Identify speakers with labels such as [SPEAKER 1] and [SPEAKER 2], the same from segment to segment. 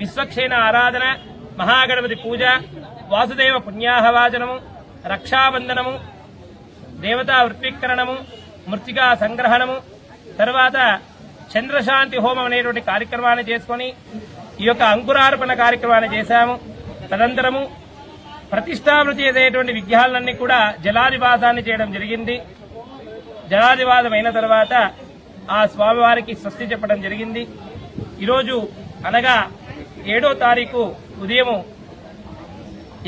[SPEAKER 1] విశ్వక్షేణ ఆరాధన, మహాగణపతి పూజ, వాసుదేవ పుణ్యాహవాచనము, రక్షాబంధనము, దేవతా వృత్వీకరణము, మృత్తికా సంగ్రహణము, తర్వాత చంద్రశాంతి హోమం అనేటువంటి కార్యక్రమాన్ని చేసుకుని ఈ యొక్క అంకురార్పణ కార్యక్రమాన్ని చేశాము. తదనంతరము ప్రతిష్టాపన చేసేటువంటి విగ్రహాలన్నీ కూడా జలాదివాసాన్ని చేయడం జరిగింది. జలాదివాసం అయిన తర్వాత ఆ స్వామివారికి స్వస్తి చెప్పడం జరిగింది. ఈరోజు అనగా 7వ తారీఖు ఉదయం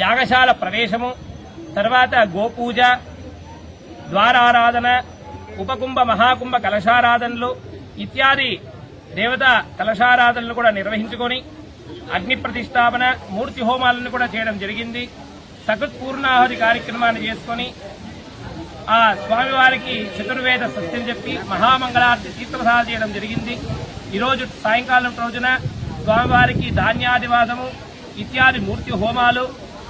[SPEAKER 1] యాగశాల ప్రవేశము, తర్వాత గోపూజ, ద్వారారాధన, ఉపకుంభ మహాకుంభ కలశారాధనలు ఇత్యాది దేవతా కలశారాధనలు కూడా నిర్వహించుకొని అగ్ని ప్రతిష్టాపన, మూర్తి హోమాలను కూడా చేయడం జరిగింది. సకృత్పూర్ణాహుతి కార్యక్రమాన్ని చేసుకుని ఆ స్వామివారికి చతుర్వేద స్వస్తిని చెప్పి మహామంగళార్తి తీర్థప్రసాదం చేయడం జరిగింది. ఈరోజు సాయంకాలం రోజున స్వామివారికి ధాన్యాదివాసము ఇత్యాది మూర్తి హోమాలు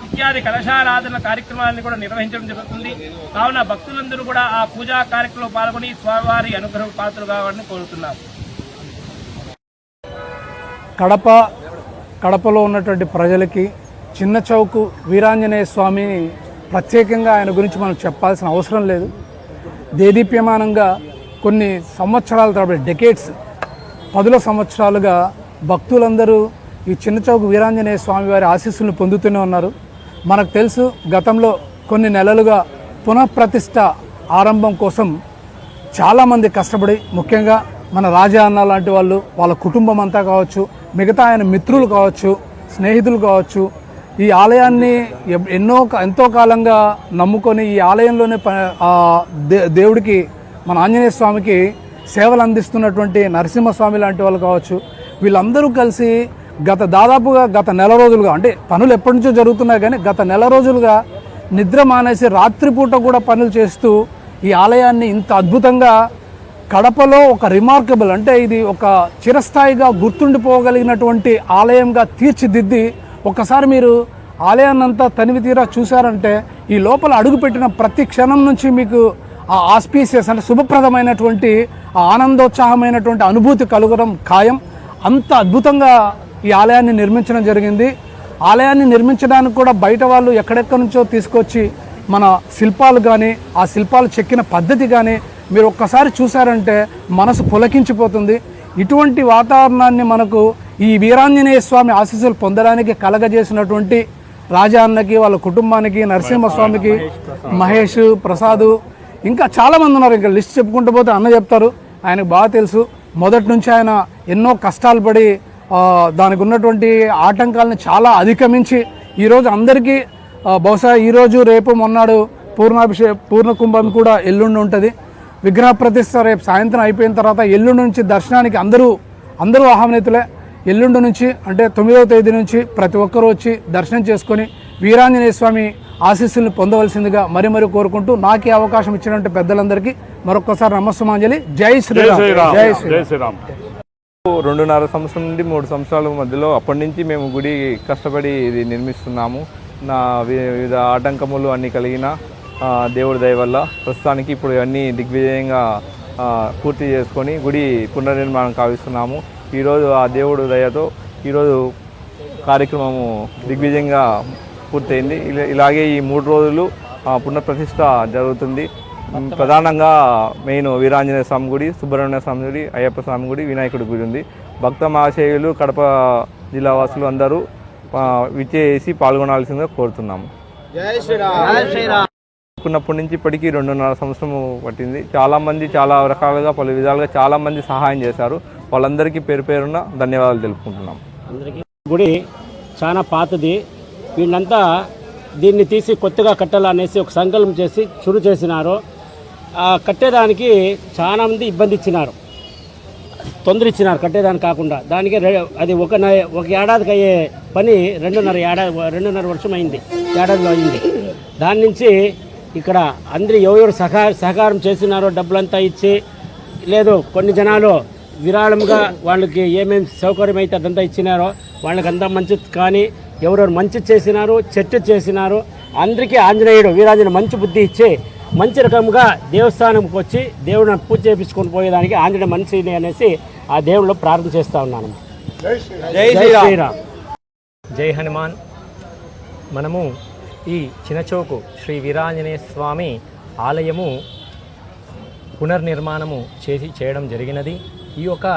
[SPEAKER 1] ఇత్యాది కలశారాధన కార్యక్రమాలను కూడా నిర్వహించడం జరుగుతుంది. కావున భక్తులందరూ కూడా ఆ పూజా కార్యక్రమంలో పాల్గొని స్వామివారి అనుగ్రహ పాత్రలు కావాలని కోరుతున్నాం.
[SPEAKER 2] కడపలో ఉన్నటువంటి ప్రజలకి చిన్న చౌకు వీరాంజనేయ స్వామిని ప్రత్యేకంగా ఆయన గురించి మనం చెప్పాల్సిన అవసరం లేదు. దేదీప్యమానంగా కొన్ని సంవత్సరాల తరబడి డెకేడ్స్ 10 సంవత్సరాలుగా భక్తులందరూ ఈ చిన్న చౌకు వీరాంజనేయ స్వామి వారి ఆశీస్సులను పొందుతూనే ఉన్నారు. మనకు తెలుసు, గతంలో కొన్ని నెలలుగా పునఃప్రతిష్ఠ ఆరంభం కోసం చాలామంది కష్టపడి, ముఖ్యంగా మన రాజా అన్న లాంటి వాళ్ళు, వాళ్ళ కుటుంబం అంతా కావచ్చు, మిగతా ఆయన మిత్రులు కావచ్చు, స్నేహితులు కావచ్చు, ఈ ఆలయాన్ని ఎంతో కాలంగా నమ్ముకొని ఈ ఆలయంలోనే దేవుడికి, మన ఆంజనేయ స్వామికి సేవలు అందిస్తున్నటువంటి నరసింహస్వామి లాంటి వాళ్ళు కావచ్చు, వీళ్ళందరూ కలిసి దాదాపుగా గత నెల రోజులుగా, అంటే పనులు ఎప్పటి నుంచో జరుగుతున్నాయి కానీ గత నెల రోజులుగా నిద్ర మానేసి రాత్రిపూట కూడా పనులు చేస్తూ ఈ ఆలయాన్ని ఇంత అద్భుతంగా కడపలో ఒక రిమార్కబుల్, అంటే ఇది ఒక చిరస్థాయిగా గుర్తుండిపోగలిగినటువంటి ఆలయంగా తీర్చిదిద్ది, ఒక్కసారి మీరు ఆలయాన్ని అంతా తనివి తీరా చూశారంటే ఈ లోపల అడుగుపెట్టిన ప్రతి క్షణం నుంచి మీకు ఆ ఆస్పీసియస్, అంటే శుభప్రదమైనటువంటి ఆనందోత్సాహమైనటువంటి అనుభూతి కలగడం ఖాయం. అంత అద్భుతంగా ఈ ఆలయాన్ని నిర్మించడం జరిగింది. ఆలయాన్ని నిర్మించడానికి కూడా బయట వాళ్ళు ఎక్కడెక్కడి నుంచో తీసుకొచ్చి మన శిల్పాలు కానీ, ఆ శిల్పాలు చెక్కిన పద్ధతి కానీ మీరు ఒక్కసారి చూశారంటే మనసు పులకించిపోతుంది. ఇటువంటి వాతావరణాన్ని మనకు ఈ వీరాంజనేయ స్వామి ఆశీస్సులు పొందడానికి కలగజేసినటువంటి రాజా అన్నకి, వాళ్ళ కుటుంబానికి, నరసింహస్వామికి, మహేష్, ప్రసాద్, ఇంకా చాలామంది ఉన్నారు. ఇంకా లిస్ట్ చెప్పుకుంటూ పోతే అన్న చెప్తారు, ఆయనకు బాగా తెలుసు. మొదటి నుంచి ఆయన ఎన్నో కష్టాలు పడి దానికి ఉన్నటువంటి ఆటంకాలను చాలా అధిగమించి ఈరోజు అందరికీ బహుశా ఈరోజు రేపు మొన్నాడు పూర్ణ కుంభం కూడా ఎల్లుండి ఉంటుంది. విగ్రహ ప్రతిష్ఠ రేపు సాయంత్రం అయిపోయిన తర్వాత ఎల్లుండి నుంచి దర్శనానికి అందరూ ఆహ్వానితులే. ఎల్లుండి నుంచి అంటే 9వ తేదీ నుంచి ప్రతి ఒక్కరూ వచ్చి దర్శనం చేసుకొని వీరాంజనేయ స్వామి ఆశీస్సులను పొందవలసిందిగా మరి కోరుకుంటూ నాకు ఈ అవకాశం ఇచ్చినటువంటి పెద్దలందరికీ మరొకసారి నమస్సుమాంజలి. జై శ్రీరామ్. జై శ్రీరామ్.
[SPEAKER 3] 2.5 సంవత్సరం నుండి 3 సంవత్సరాల మధ్యలో అప్పటి నుంచి మేము గుడి కష్టపడి ఇది నిర్మిస్తున్నాము. వివిధ ఆటంకములు అన్నీ కలిగిన దేవుడి దయ వల్ల ప్రస్తుతానికి ఇప్పుడు అన్నీ దిగ్విజయంగా పూర్తి చేసుకొని గుడి పునర్నిర్మాణం కావిస్తున్నాము. ఈరోజు ఆ దేవుడు దయతో ఈరోజు కార్యక్రమము దిగ్విజయంగా పూర్తయింది. ఇలాగే ఈ 3 రోజులు పునఃప్రతిష్ఠ జరుగుతుంది. ప్రధానంగా మెయిన్ వీరాంజనేయ స్వామి గుడి, సుబ్రహ్మణ్య స్వామి గుడి, అయ్యప్ప స్వామి గుడి, వినాయకుడి గుడి ఉంది. భక్త మహాశయులు, కడప జిల్లా వాసులు అందరూ విచ్చేసి పాల్గొనాల్సిందిగా కోరుతున్నాము. అనుకున్నప్పటి నుంచి ఇప్పటికీ 2.5 సంవత్సరం పట్టింది. చాలామంది చాలా రకాలుగా పలు విధాలుగా చాలామంది సహాయం చేశారు. వాళ్ళందరికీ పేరున ధన్యవాదాలు తెలుపుకుంటున్నాం.
[SPEAKER 4] గుడి చాలా పాతది. వీళ్ళంతా దీన్ని తీసి కొత్తగా కట్టాలనేసి ఒక సంకల్పం చేసి చురు చేసినారు. కట్టేదానికి చాలా మంది ఇబ్బంది ఇచ్చినారు, తొందర ఇచ్చినారు కట్టేదానికి కాకుండా. దానికి అది ఒక ఏడాదికి అయ్యే పని 2.5 వర్షం అయింది, ఏడాదిలో అయింది. దాని నుంచి ఇక్కడ అందరూ ఎవరు సహకారం చేసినారో డబ్బులంతా ఇచ్చి, లేదు కొన్ని జనాలు విరాళంగా వాళ్ళకి ఏమేమి సౌకర్యం అయితే అదంతా ఇచ్చినారో వాళ్ళకి అంతా మంచి, కానీ ఎవరెవరు మంచి చేసినారు, చెట్టు చేసినారు, అందరికీ ఆంజనేయుడు వీరాంజనేయుడు మంచి బుద్ధి ఇచ్చి మంచి రకంగా దేవస్థానంకి వచ్చి దేవుడిని పూజ చేయించుకొని పోయేదానికి ఆంజనేయుడు మనిషిని అనేసి ఆ దేవుళ్ళు ప్రార్థన చేస్తూ ఉన్నాను. జై శ్రీరామ్.
[SPEAKER 5] జై హనుమాన్. మనము ఈ చినచోకు శ్రీ వీరాంజనేయ స్వామి ఆలయము పునర్నిర్మాణము చేయడం జరిగినది. ఈ యొక్క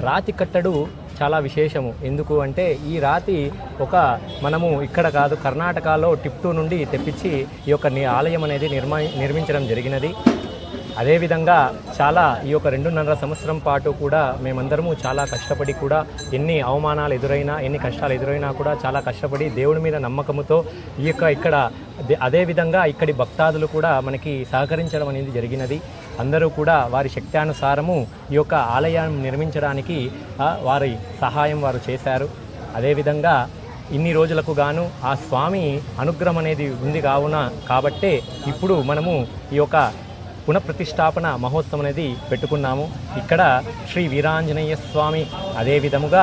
[SPEAKER 5] రాతి కట్టడు చాలా విశేషము. ఎందుకు అంటే ఈ రాతి మనము ఇక్కడ కాదు, కర్ణాటకలో టిప్టూ నుండి తెప్పించి ఈ యొక్క ఆలయం అనేది నిర్మించడం జరిగినది. అదేవిధంగా ఈ యొక్క 2.5 సంవత్సరం పాటు కూడా మేమందరము చాలా కష్టపడి కూడా ఎన్ని అవమానాలు ఎదురైనా, ఎన్ని కష్టాలు ఎదురైనా కూడా చాలా కష్టపడి దేవుడి మీద నమ్మకంతో ఇక్కడ అదేవిధంగా ఇక్కడి భక్తాదులు కూడా మనకి సహకరించడం అనేది జరిగినది. అందరూ కూడా వారి శక్త్యానుసారము ఈ యొక్క ఆలయాన్ని నిర్మించడానికి వారి సహాయం వారు చేశారు. అదేవిధంగా ఇన్ని రోజులకు గాను ఆ స్వామి అనుగ్రహం అనేది ఉంది కాబట్టే ఇప్పుడు మనము ఈ యొక్క పునఃప్రతిష్టాపన మహోత్సవం అనేది పెట్టుకున్నాము. ఇక్కడ శ్రీ వీరాంజనేయ స్వామి, అదేవిధముగా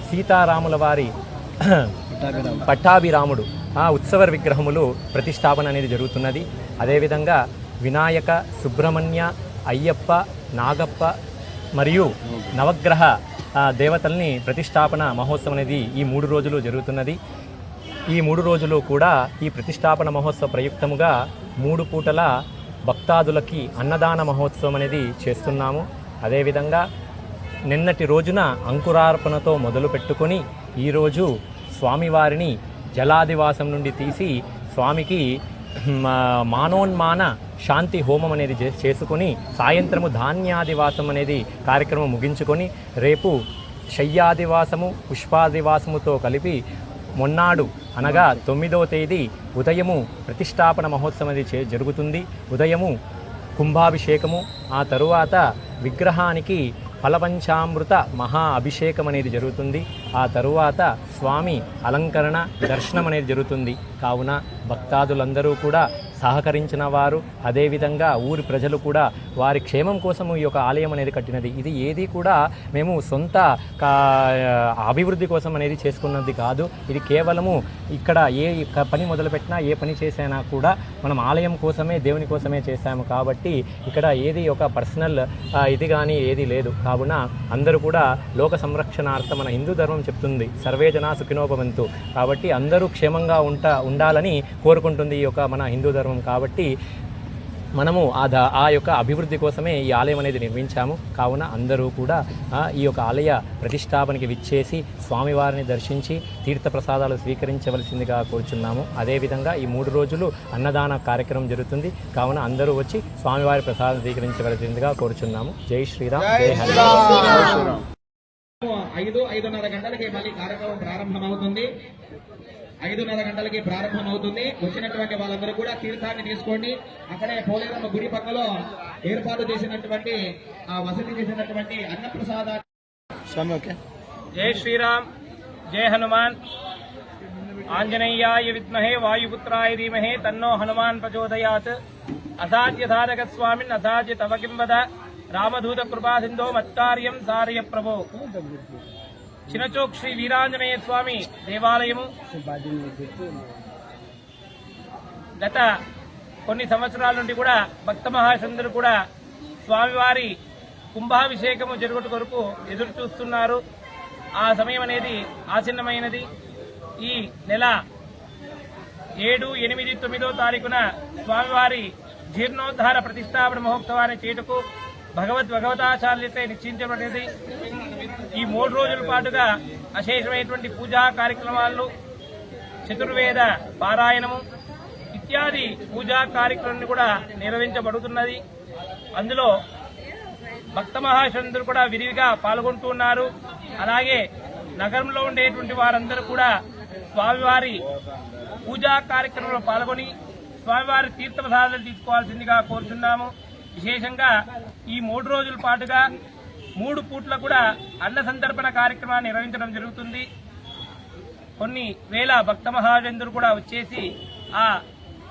[SPEAKER 5] సీతారాముల వారి పట్టాభిరాముడు ఉత్సవ విగ్రహములు ప్రతిష్టాపన అనేది జరుగుతున్నది. అదేవిధంగా వినాయక, సుబ్రహ్మణ్య, అయ్యప్ప, నాగప్ప మరియు నవగ్రహ దేవతల్ని ప్రతిష్టాపన మహోత్సవం అనేది ఈ 3 రోజులు జరుగుతున్నది. ఈ 3 రోజులు కూడా ఈ ప్రతిష్టాపన మహోత్సవ ప్రయుక్తముగా 3 పూటల భక్తాదులకి అన్నదాన మహోత్సవం అనేది చేస్తున్నాము. అదేవిధంగా నిన్నటి రోజున అంకురార్పణతో మొదలు పెట్టుకొని ఈరోజు స్వామివారిని జలాదివాసం నుండి తీసి స్వామికి మానోన్మాన శాంతి హోమం అనేది చేసుకొని సాయంత్రము ధాన్యాదివాసం అనేది కార్యక్రమం ముగించుకొని రేపు శయ్యాదివాసము, పుష్పాదివాసముతో కలిపి మొన్నాడు అనగా 9వ తేదీ ఉదయము ప్రతిష్టాపన మహోత్సవం అనేది జరుగుతుంది. ఉదయము కుంభాభిషేకము, ఆ తరువాత విగ్రహానికి ఫలపంచామృత మహా అభిషేకం అనేది జరుగుతుంది. ఆ తరువాత స్వామి అలంకరణ దర్శనం అనేది జరుగుతుంది. కావున భక్తాదులందరూ కూడా సహకరించిన వారు, అదేవిధంగా ఊరి ప్రజలు కూడా వారి క్షేమం కోసము ఈ యొక్క ఆలయం అనేది కట్టినది. ఇది ఏది కూడా మేము సొంత అభివృద్ధి కోసం అనేది చేసుకున్నది కాదు. ఇది కేవలము ఇక్కడ ఏ పని మొదలుపెట్టినా, ఏ పని చేసినా కూడా మనం ఆలయం కోసమే, దేవుని కోసమే చేశాము. కాబట్టి ఇక్కడ ఏది ఒక పర్సనల్ ఇది కానీ ఏది లేదు. కావున అందరూ కూడా లోక సంరక్షణార్థం మన హిందూ ధర్మం చెప్తుంది, సర్వే జనా సుఖినోభవంతు. కాబట్టి అందరూ క్షేమంగా ఉండాలని కోరుకుంటుంది ఈ యొక్క మన హిందూ ధర్మం. కాబట్టి మనము ఆ యొక్క అభివృద్ధి కోసమే ఈ ఆలయం అనేది నిర్మించాము. కావున అందరూ కూడా ఈ యొక్క ఆలయ ప్రతిష్టాపనకి విచ్చేసి స్వామివారిని దర్శించి తీర్థప్రసాదాలు స్వీకరించవలసిందిగా కోరుచున్నాము. అదేవిధంగా ఈ 3 రోజులు అన్నదాన కార్యక్రమం జరుగుతుంది. కావున అందరూ వచ్చి స్వామివారి ప్రసాదం స్వీకరించవలసిందిగా కోరుచున్నాము. జై శ్రీరామ్, జై హనుమాన్.
[SPEAKER 1] 5:30 గంటలకి మళ్ళీ కార్యక్రమం ప్రారంభమవుతుంది. 5:30 గంటలకి ప్రారంభమవుతుంది. వచ్చినటువంటి వాళ్ళందరూ కూడా తీర్థాన్ని తీసుకోండి. అక్కడే పోలేరమ్మ గుడి పక్కలో ఏర్పాటు చేసినటువంటి వసతి చేసినటువంటి అన్నప్రసాదాన్ని. జై శ్రీరామ్, జై హనుమాన్. ఆంజనేయాయ విద్మహే వాయుపుత్రాయ ధీమహే తన్నో హనుమాన్ ప్రచోదయాత్. అసాధ్య సాధక స్వామిన్ అసాధ్య తవ కిం వద. రామదూత కృపాసింధో మత్కార్యం సారయ ప్రభో. చినచోక్ శ్రీ వీరాంజనేయ స్వామి దేవాలయము గత కొన్ని సంవత్సరాల నుండి కూడా భక్త మహాశందరు కూడా స్వామివారి కుంభాభిషేకము జరుగుట కొరకు ఎదురు చూస్తున్నారు. ఆ సమయం అనేది ఆసన్నమైనది. ఈ నెల 7, 8, 9వ తారీఖున స్వామివారి జీర్ణోద్ధార ప్రతిష్టాపన మహోత్సవాన్ని చేటుకు భగవతాచార్యులతో నిశ్చయించబడినది. ఈ 3 రోజుల పాటుగా అశేషమైనటువంటి పూజా కార్యక్రమాలు, చతుర్వేద పారాయణము ఇత్యాది పూజా కార్యక్రమాన్ని కూడా నిర్వహించబడుతున్నది. అందులో భక్త మహాశందులు కూడా విరివిగా పాల్గొంటున్నారు. అలాగే నగరంలో ఉండేటువంటి వారందరూ కూడా స్వామివారి పూజా కార్యక్రమంలో పాల్గొని స్వామివారి తీర్థప్రసాదాలు తీసుకోవాల్సిందిగా కోరుచున్నాము. విశేషంగా ఈ 3 రోజుల పాటుగా 3 పూట్ల కూడా అన్న సంతర్పణ కార్యక్రమాన్ని నిర్వహించడం జరుగుతుంది. కొన్ని వేల భక్త మహాజనులు కూడా వచ్చేసి ఆ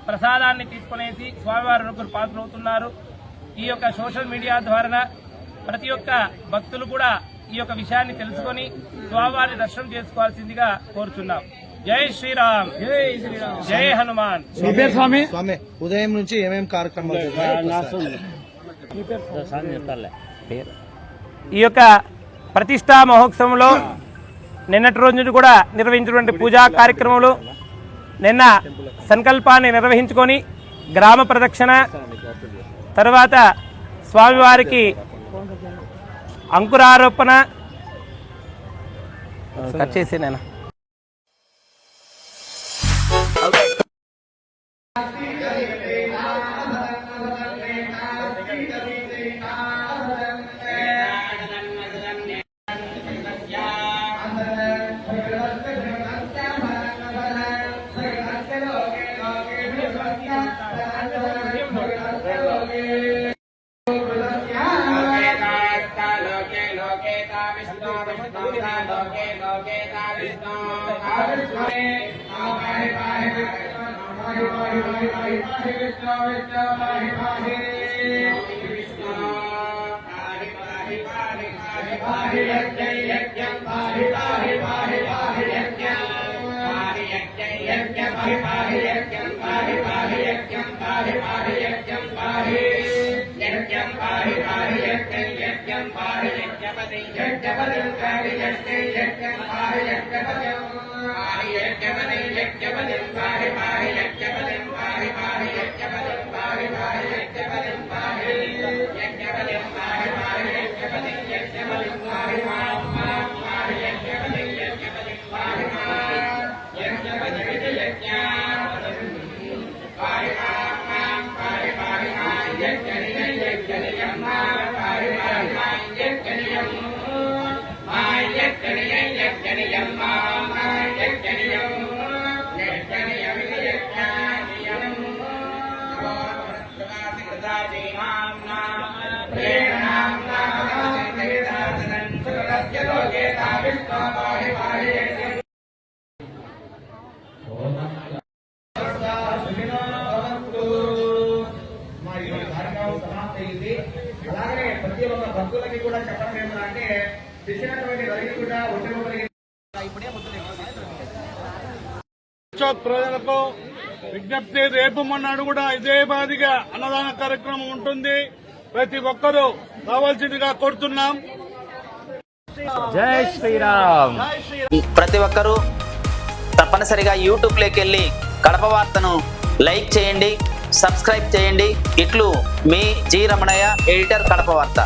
[SPEAKER 1] ప్రసాదాన్ని తీసుకునేసి స్వామివారి అనుగ్రహ పాత్రవుతున్నారు. ఈ యొక్క సోషల్ మీడియా ద్వారా ప్రతి ఒక్క భక్తులు కూడా ఈ యొక్క విషయాన్ని తెలుసుకొని స్వామివారి దర్శనం చేసుకోవాల్సిందిగా కోరుచున్నాం. జై శ్రీరామ్, జై శ్రీరామ్, జై హనుమాన్.
[SPEAKER 2] స్వామి
[SPEAKER 6] ఉదయం నుంచి ఏమేమి కార్యక్రమాలు
[SPEAKER 1] ఈ యొక్క ప్రతిష్టా మహోత్సవంలో నిన్నటి రోజు కూడా నిర్వహించినటువంటి పూజా కార్యక్రమాలు, నిన్న సంకల్పాన్ని నిర్వహించుకొని గ్రామ ప్రదక్షిణ, తర్వాత స్వామివారికి అంకురారోపణ కట్ చేసి నేను
[SPEAKER 7] అలాగే ప్రతి ఒక్క భక్తులకి కూడా చెప్పడం ఏంటంటే తెచ్చినటువంటి రైతు కూడా
[SPEAKER 8] ప్రజలకు విజ్ఞప్తి, రేపు మొన్నాడు కూడా ఇదే మాదిరిగా అన్నదాన కార్యక్రమం ఉంటుంది. ప్రతి ఒక్కరూ రావాల్సిందిగా కోరుతున్నాం.
[SPEAKER 5] జై శ్రీరామ్.
[SPEAKER 9] ప్రతి ఒక్కరూ తప్పనిసరిగా యూట్యూబ్లోకి వెళ్ళి కడప వార్తను లైక్ చేయండి, సబ్స్క్రైబ్ చేయండి. ఇట్లు మీ జి రమణయ్య, ఎడిటర్, కడప వార్త.